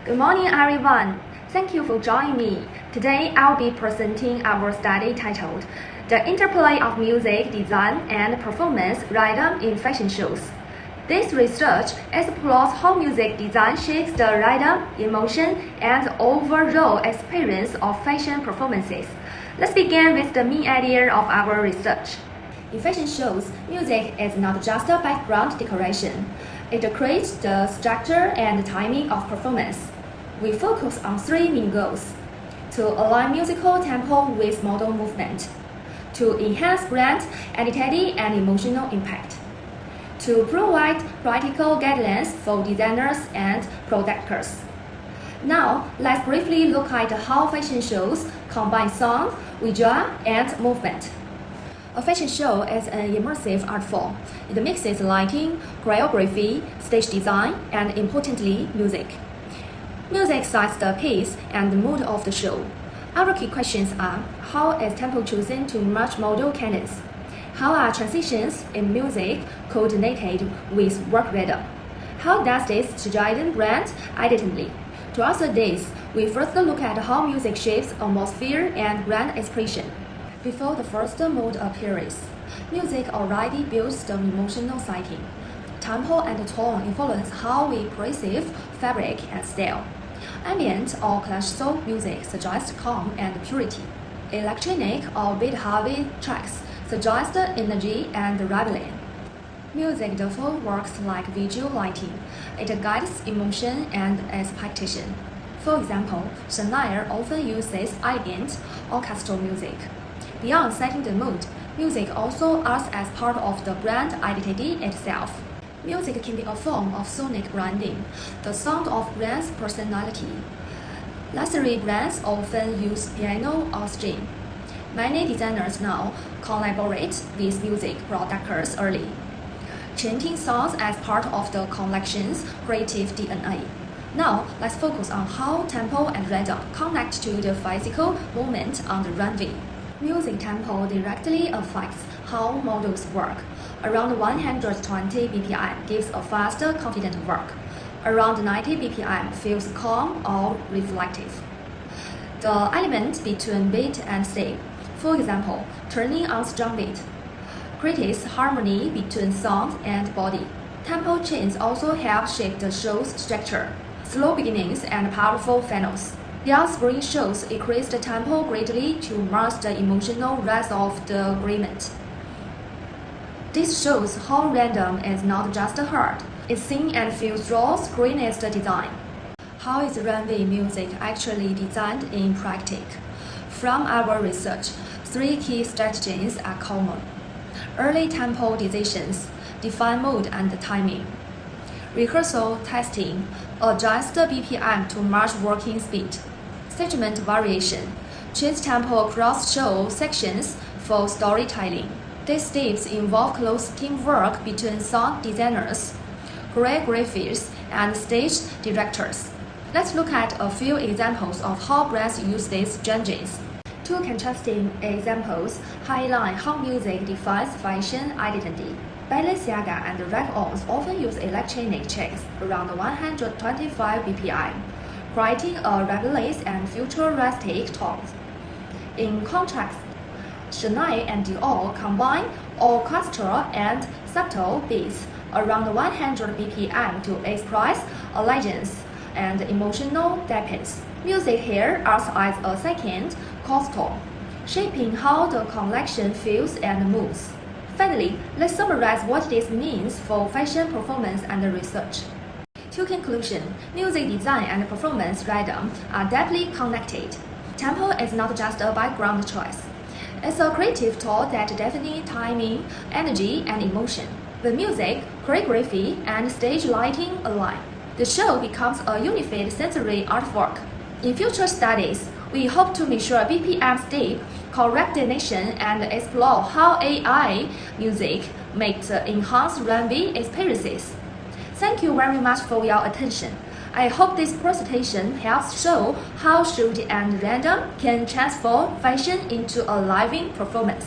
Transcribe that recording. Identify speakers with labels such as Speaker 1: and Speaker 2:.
Speaker 1: Good morning, everyone. Thank you for joining me. Today, I'll be presenting our study titled The Interplay of Music Design and Performance Rhythm in Fashion Shows. This research explores how music design shapes the rhythm, emotion, and overall experience of fashion performances. Let's begin with the main idea of our research. In fashion shows, music is not just a background decoration. It creates the structure and timing of performance. We focus on three main goals: to align musical tempo with modal movement, to enhance brand identity and emotional impact, to provide practical guidelines for designers and producers. Now, let's briefly look at how fashion shows combine sound, visual, and movement. A fashion show is an immersive art form. It mixes lighting, choreography, stage design, and importantly, music. Music sets the pace and the mood of the show. Our key questions are: how is tempo chosen to match modal cadence? How are transitions in music coordinated with work rhythm? How does this strengthen brand identity? To answer this, we first look at how music shapes atmosphere and brand expression. Before the first mood appears, music already builds the emotional setting. Tempo and tone influence how we perceive fabric and style. Ambient or classical music suggests calm and purity. Electronic or beat-heavy tracks suggest energy and rebellion. Music therefore works like visual lighting. It guides emotion and expectation. For example, Shuai often uses elegant orchestral music. Beyond setting the mood, music also acts as part of the brand identity itself. Music can be a form of sonic branding, the sound of brand's personality. Luxury brands often use piano or string. Many designers now collaborate with music producers early, chanting songs as part of the collection's creative DNA. Now, let's focus on how tempo and rhythm connect to the physical movement on the runway. Music tempo directly affects how models work. Around 120 BPM gives a faster, confident work. Around 90 BPM feels calm or reflective. The element between beat and step, for example, turning on strong beat, creates harmony between sound and body. Tempo changes also help shape the show's structure. Slow beginnings and powerful finals. Diao's spring shows increase the tempo greatly to match the emotional rise of the agreement. This shows how random is not just heard. It's seen and feels through screenest design. How is runway music actually designed in practice? From our research, three key strategies are common. Early tempo decisions define mood and timing. Rehearsal testing adjust the BPM to match working speed. Segment variation change tempo across show sections for storytelling. These steps involve close teamwork between sound designers, choreographers, and stage directors. Let's look at a few examples of how brands use these changes. Two contrasting examples highlight how music defines fashion identity. Balenciaga and Rag-Ons often use electronic tracks around 125 BPM, creating a rebellious and futuristic tone. In contrast, Shuai and Diao combine orchestral and subtle beats around 100 BPM to express elegance and emotional depth. Music here acts as a second costume, shaping how the collection feels and moves. Finally, let's summarize what this means for fashion performance and research. To conclusion, music design and performance rhythm are deeply connected. Tempo is not just a background choice. It's a creative tool that defines timing, energy, and emotion. When music, choreography, and stage lighting align, the show becomes a unified sensory artwork. In future studies, we hope to measure BPM step coordination and explore how AI music makes enhance runway experiences. Thank you very much for your attention. I hope this presentation helps show how shoot and random can transform fashion into a living performance.